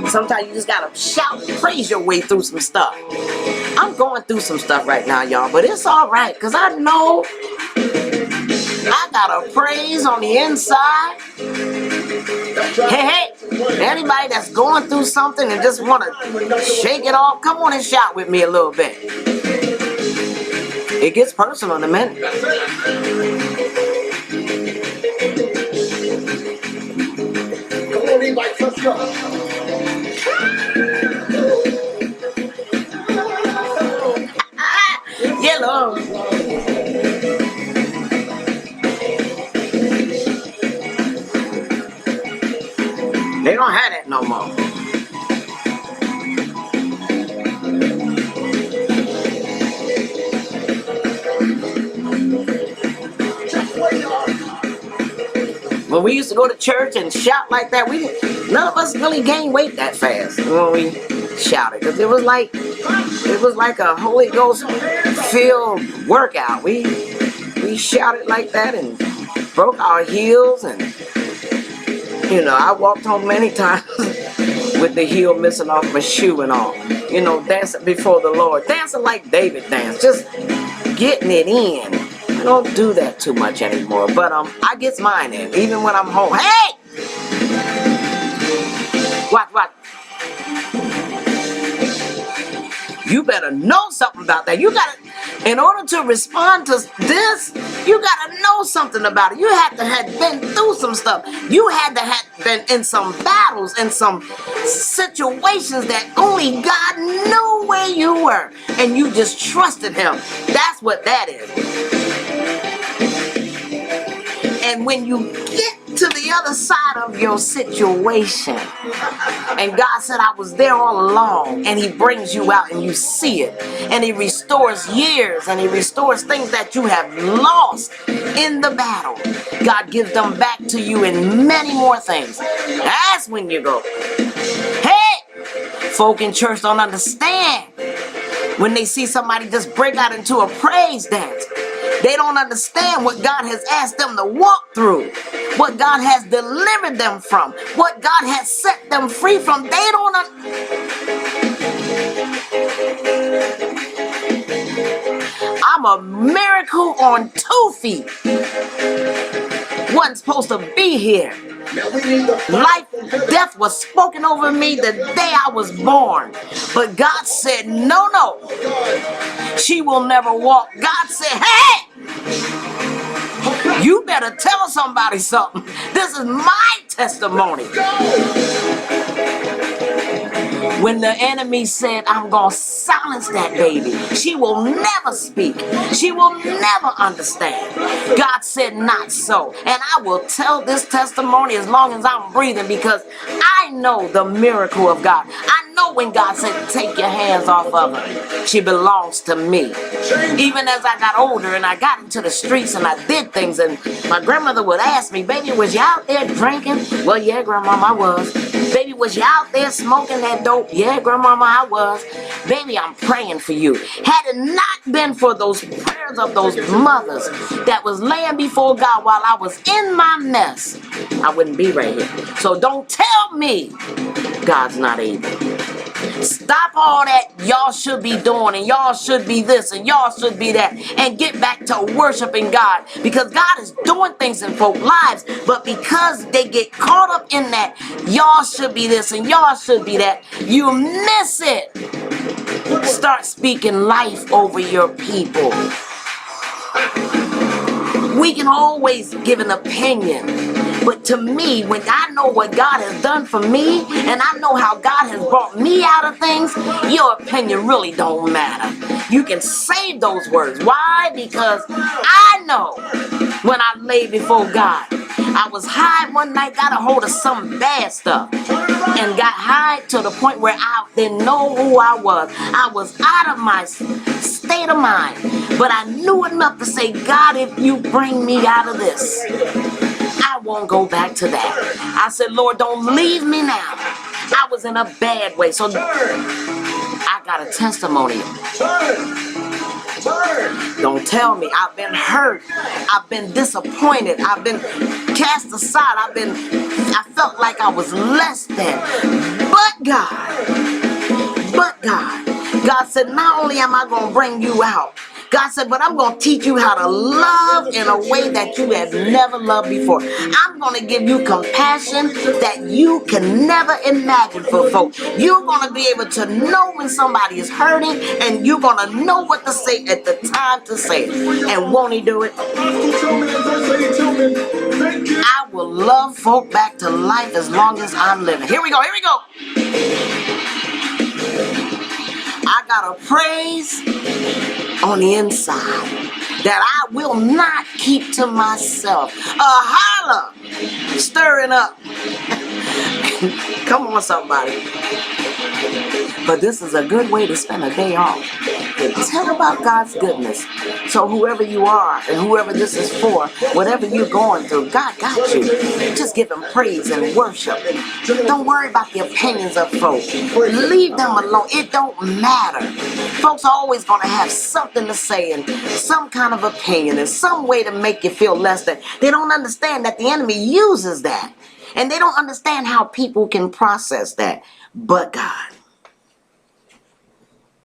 Sometimes you just gotta shout and praise your way through some stuff. I'm going through some stuff right now, y'all, but it's all right, because I know I got a praise on the inside. Hey, anybody that's going through something and just want to shake it off, come on and shout with me a little bit. It gets personal in a minute. Come on, anybody, let's go. Yellow. They don't have that no more. When we used to go to church and shout like that, none of us really gained weight that fast when we shouted, because it was like a Holy Ghost filled workout. We shouted like that and broke our heels, and I walked home many times with the heel missing off my shoe and all. Dancing before the Lord, dancing like David danced, just getting it in. I don't do that too much anymore, but I get mine in, even when I'm home. Hey! What? You better know something about that. In order to respond to this, you gotta know something about it. You had to have been through some stuff. You had to have been in some battles, in some situations that only God knew where you were, and you just trusted Him. That's what that is. And when you get to the other side of your situation, and God said, I was there all along, and He brings you out and you see it, and He restores years, and He restores things that you have lost in the battle. God gives them back to you in many more things. That's when you go, hey! Folk in church don't understand when they see somebody just break out into a praise dance. They don't understand what God has asked them to walk through, what God has delivered them from, what God has set them free from. They don't I'm a miracle on 2 feet. Wasn't supposed to be here. Life, death was spoken over me the day I was born. But God said, no. She will never walk. God said, hey! You better tell somebody something. This is my testimony. When the enemy said, I'm going to silence that baby, she will never speak. She will never understand. God said, not so. And I will tell this testimony as long as I'm breathing, because I know the miracle of God. I know when God said, take your hands off of her, she belongs to me. Even as I got older and I got into the streets and I did things, and my grandmother would ask me, baby, was you out there drinking? Well, yeah, Grandmama, I was. Baby, was you out there smoking that dope? Yeah, Grandmama, I was. Baby, I'm praying for you. Had it not been for those prayers of those mothers that was laying before God while I was in my mess, I wouldn't be right here. So don't tell me God's not able. Stop all that y'all should be doing, and y'all should be this, and y'all should be that, and get back to worshiping God, because God is doing things in folks' lives, but because they get caught up in that y'all should be this and y'all should be that, you miss it. Start speaking life over your people. We can always give an opinion, but to me, when I know what God has done for me, and I know how God has brought me out of things, your opinion really don't matter. You can save those words. Why? Because I know when I lay before God. I was high one night, got a hold of some bad stuff, and got high to the point where I didn't know who I was. I was out of my state of mind, but I knew enough to say, God, if you bring me out of this, I won't go back to that. I said, Lord, don't leave me now. I was in a bad way, so I got a testimony. Don't tell me. I've been hurt. I've been disappointed. I've been cast aside. I felt like I was less than. But said, not only am I going to bring you out, God said, but I'm going to teach you how to love in a way that you have never loved before. I'm going to give you compassion that you can never imagine for folks. You're going to be able to know when somebody is hurting, and you're going to know what to say at the time to say it. And won't he do it? I will love folk back to life as long as I'm living. Here we go. Here we go. I got a praise on the inside that I will not keep to myself. A holler, stirring up. Come on, somebody. But this is a good way to spend a day off. Tell about God's goodness. So whoever you are and whoever this is for, whatever you're going through, God got you. Just give him praise and worship. Don't worry about the opinions of folks. Leave them alone. It don't matter. Folks are always going to have something to say and some kind of opinion and some way to make you feel less than. They don't understand that the enemy uses that. And they don't understand how people can process that. But God.